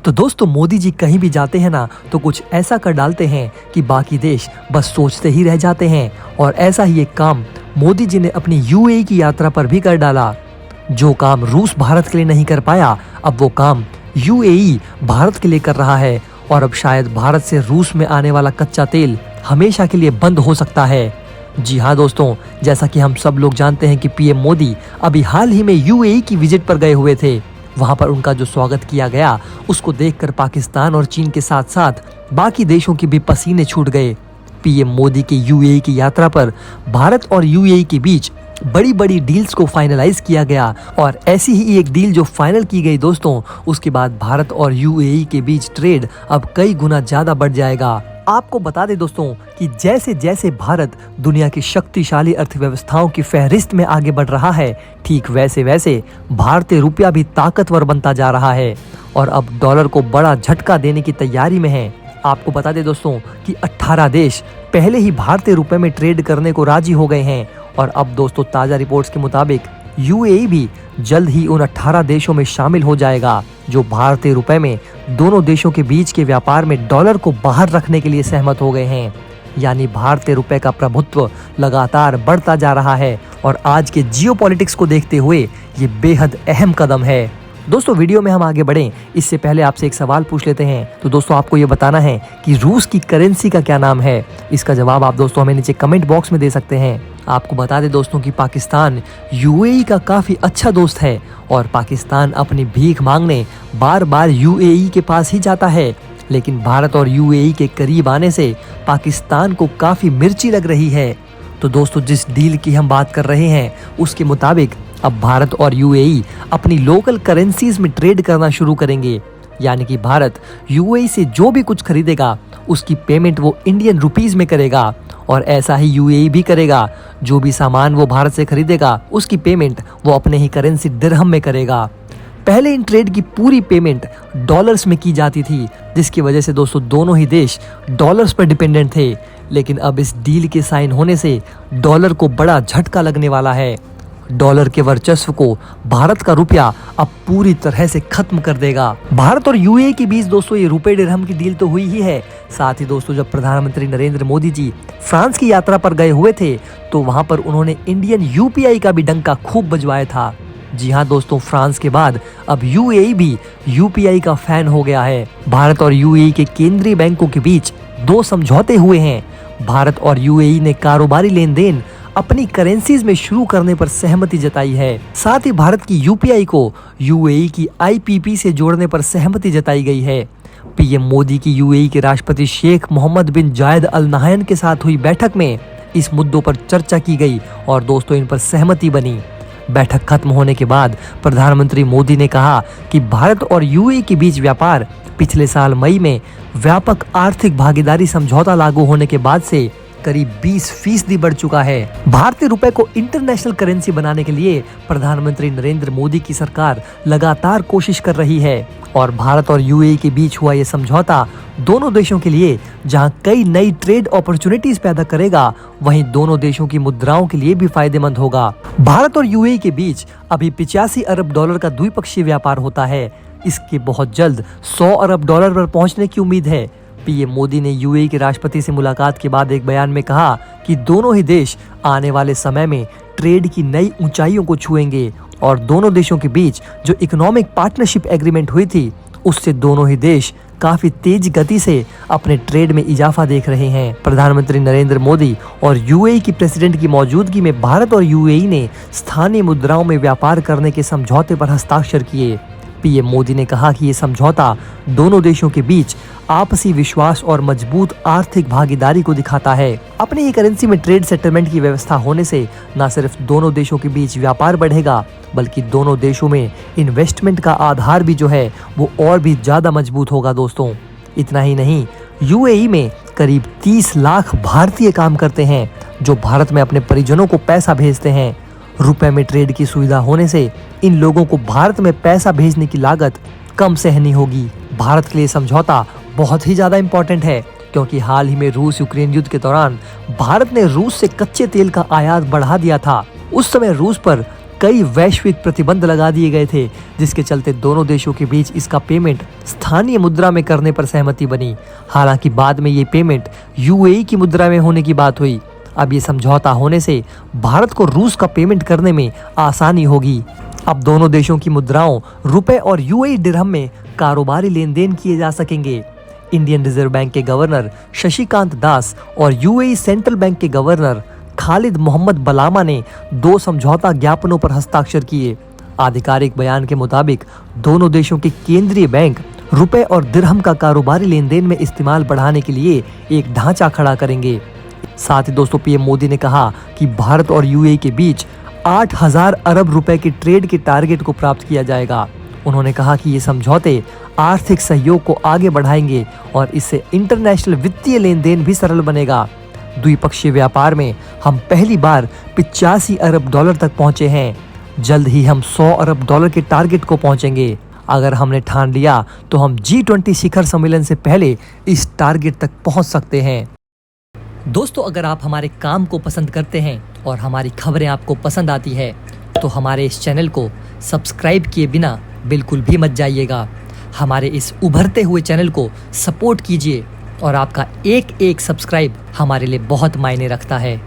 तो दोस्तों मोदी जी कहीं भी जाते हैं ना तो कुछ ऐसा कर डालते हैं कि बाकी देश बस सोचते ही रह जाते हैं। और ऐसा ही एक काम मोदी जी ने अपनी यूएई की यात्रा पर भी कर डाला। जो काम रूस भारत के लिए नहीं कर पाया, अब वो काम यूएई भारत के लिए कर रहा है। और अब शायद भारत से रूस में आने वाला कच्चा तेल हमेशा के लिए बंद हो सकता है। जी हाँ दोस्तों, जैसा कि हम सब लोग जानते हैं कि पीएम मोदी अभी हाल ही में यूएई की विजिट पर गए हुए थे। वहां पर उनका जो स्वागत किया गया उसको देखकर पाकिस्तान और चीन के साथ साथ बाकी देशों के भी पसीने छूट गए। पीएम मोदी के यूएई की यात्रा पर भारत और यूएई के बीच बड़ी बड़ी डील्स को फाइनलाइज किया गया। और ऐसी ही एक डील जो फाइनल की गई दोस्तों, उसके बाद भारत और यूएई के बीच ट्रेड अब कई गुना ज्यादा बढ़ जाएगा। आपको बता दें दोस्तों कि जैसे जैसे भारत दुनिया की शक्तिशाली अर्थव्यवस्थाओं की फहरिस्त में आगे बढ़ रहा है, ठीक वैसे वैसे भारतीय रुपया भी ताकतवर बनता जा रहा है और अब डॉलर को बड़ा झटका देने की तैयारी में है। आपको बता दें दोस्तों कि 18 देश पहले ही भारतीय रुपए में ट्रेड करने को राजी हो गए हैं। और अब दोस्तों ताजा रिपोर्ट्स के मुताबिक यूएई भी जल्द ही उन 18 देशों में शामिल हो जाएगा जो भारतीय रुपए में दोनों देशों के बीच के व्यापार में डॉलर को बाहर रखने के लिए सहमत हो गए हैं। यानी भारतीय रुपए का प्रभुत्व लगातार बढ़ता जा रहा है और आज के जियोपॉलिटिक्स को देखते हुए ये बेहद अहम कदम है। दोस्तों वीडियो में हम आगे बढ़ें इससे पहले आपसे एक सवाल पूछ लेते हैं। तो दोस्तों आपको ये बताना है कि रूस की करेंसी का क्या नाम है। इसका जवाब आप दोस्तों हमें नीचे कमेंट बॉक्स में दे सकते हैं। आपको बता दें दोस्तों कि पाकिस्तान यूएई का काफी अच्छा दोस्त है और पाकिस्तान अपनी भीख मांगने बार बार यूएई के पास ही जाता है। लेकिन भारत और यूएई के करीब आने से पाकिस्तान को काफी मिर्ची लग रही है। तो दोस्तों जिस डील की हम बात कर रहे हैं उसके मुताबिक अब भारत और यूएई अपनी लोकल करेंसीज में ट्रेड करना शुरू करेंगे। यानी कि भारत यूएई से जो भी कुछ खरीदेगा उसकी पेमेंट वो इंडियन रुपीस में करेगा और ऐसा ही यूएई भी करेगा। जो भी सामान वो भारत से खरीदेगा उसकी पेमेंट वो अपने ही करेंसी दिरहम में करेगा। पहले इन ट्रेड की पूरी पेमेंट डॉलर्स में की जाती थी, जिसकी वजह से दोस्तों दोनों ही देश डॉलर्स पर डिपेंडेंट थे। लेकिन अब इस डील के साइन होने से डॉलर को बड़ा झटका लगने वाला है। डॉलर के वर्चस्व को भारत का रुपया अब पूरी तरह से खत्म कर देगा। भारत और यूएई के बीच दोस्तों ये रुपए दिरहम की डील तो हुई ही है। साथ ही दोस्तों जब प्रधानमंत्री नरेंद्र मोदी जी फ्रांस की यात्रा पर गए हुए थे तो वहां पर उन्होंने इंडियन यूपीआई का भी डंका खूब बजवाया था। जी हाँ दोस्तों, फ्रांस के बाद अब यूएई भी यूपीआई का फैन हो गया है। भारत और यूएई के केंद्रीय बैंकों के बीच 2 समझौते हुए हैं। भारत और यूएई ने कारोबारी लेन देन अपनी करेंसीज में शुरू करने पर सहमति जताई है। साथ ही भारत की यूपीआई को यूएई की आईपीपी से जोड़ने पर सहमति जताई गई है। पीएम मोदी की यूएई के राष्ट्रपति शेख मोहम्मद बिन जायद अल नाहयान के साथ हुई बैठक में इस मुद्दों पर चर्चा की गई और दोस्तों इन पर सहमति बनी। बैठक खत्म होने के बाद प्रधानमंत्री मोदी ने कहा कि भारत और यूएई के बीच व्यापार पिछले साल मई में व्यापक आर्थिक भागीदारी समझौता लागू होने के बाद से करीब 20% बढ़ चुका है। भारतीय रुपए को इंटरनेशनल करेंसी बनाने के लिए प्रधानमंत्री नरेंद्र मोदी की सरकार लगातार कोशिश कर रही है और भारत और यूएई के बीच हुआ ये समझौता दोनों देशों के लिए जहां कई नई ट्रेड अपॉर्चुनिटीज पैदा करेगा, वहीं दोनों देशों की मुद्राओं के लिए भी फायदेमंद होगा। भारत और यूएई के बीच अभी 85 अरब डॉलर का द्विपक्षीय व्यापार होता है। इसके बहुत जल्द 100 अरब डॉलर पर पहुंचने की उम्मीद है। पीएम मोदी ने यूएई के राष्ट्रपति से मुलाकात के बाद एक बयान में कहा कि दोनों ही देश आने वाले समय में ट्रेड की नई ऊंचाइयों को छुएंगे और दोनों देशों के बीच जो इकोनॉमिक पार्टनरशिप एग्रीमेंट हुई थी उससे दोनों ही देश काफी तेज गति से अपने ट्रेड में इजाफा देख रहे हैं। प्रधानमंत्री नरेंद्र मोदी और यूएई की प्रेसिडेंट की मौजूदगी में भारत और यूएई ने स्थानीय मुद्राओं में व्यापार करने के समझौते पर हस्ताक्षर किए। पीएम मोदी ने कहा कि ये समझौता दोनों देशों के बीच आपसी विश्वास और मजबूत आर्थिक भागीदारी को दिखाता है। अपनी ही करेंसी में ट्रेड सेटलमेंट की व्यवस्था होने से न सिर्फ दोनों देशों के बीच व्यापार बढ़ेगा, बल्कि दोनों देशों में इन्वेस्टमेंट का आधार भी जो है वो और भी ज्यादा मजबूत होगा। दोस्तों इतना ही नहीं, यूएई में करीब 30 लाख भारतीय काम करते हैं जो भारत में अपने परिजनों को पैसा भेजते हैं। रुपए में ट्रेड की सुविधा होने से इन लोगों को भारत में पैसा भेजने की लागत कम सहनी होगी। भारत के लिए समझौता बहुत ही ज्यादा इम्पोर्टेंट है क्योंकि हाल ही में रूस यूक्रेन युद्ध के दौरान भारत ने रूस से कच्चे तेल का आयात बढ़ा दिया था। उस समय रूस पर कई वैश्विक प्रतिबंध लगा दिए गए थे, जिसके चलते दोनों देशों के बीच इसका पेमेंट स्थानीय मुद्रा में करने पर सहमति बनी। हालांकि बाद में ये पेमेंट यूएई की मुद्रा में होने की बात हुई। अब ये समझौता होने से भारत को रूस का पेमेंट करने में आसानी होगी। अब दोनों देशों की मुद्राओं रुपए और यूएई दिरहम में कारोबारी लेन देन किए जा सकेंगे। इंडियन रिजर्व बैंक के गवर्नर शशिकांत दास और यूएई सेंट्रल बैंक के गवर्नर खालिद मोहम्मद बलामा ने 2 समझौता ज्ञापनों पर हस्ताक्षर किए। आधिकारिक बयान के मुताबिक दोनों देशों के केंद्रीय बैंक रुपए और दिरहम का कारोबारी लेन देन में इस्तेमाल बढ़ाने के लिए एक ढांचा खड़ा करेंगे। साथ ही दोस्तों पीएम मोदी ने कहा कि भारत और यूएई के बीच 8,000 अरब रुपए के ट्रेड के टारगेट को प्राप्त किया जाएगा। उन्होंने कहा कि ये समझौते आर्थिक सहयोग को आगे बढ़ाएंगे और इससे इंटरनेशनल वित्तीय लेन देन भी सरल बनेगा। द्विपक्षीय व्यापार में हम पहली बार 85 अरब डॉलर तक पहुंचे हैं। जल्द ही हम 100 अरब डॉलर के टारगेट को पहुंचेंगे। अगर हमने ठान लिया तो हम G20 शिखर सम्मेलन से पहले इस टारगेट तक पहुंच सकते हैं। दोस्तों अगर आप हमारे काम को पसंद करते हैं और हमारी खबरें आपको पसंद आती है तो हमारे इस चैनल को सब्सक्राइब किए बिना बिल्कुल भी मत जाइएगा। हमारे इस उभरते हुए चैनल को सपोर्ट कीजिए और आपका एक सब्सक्राइब हमारे लिए बहुत मायने रखता है।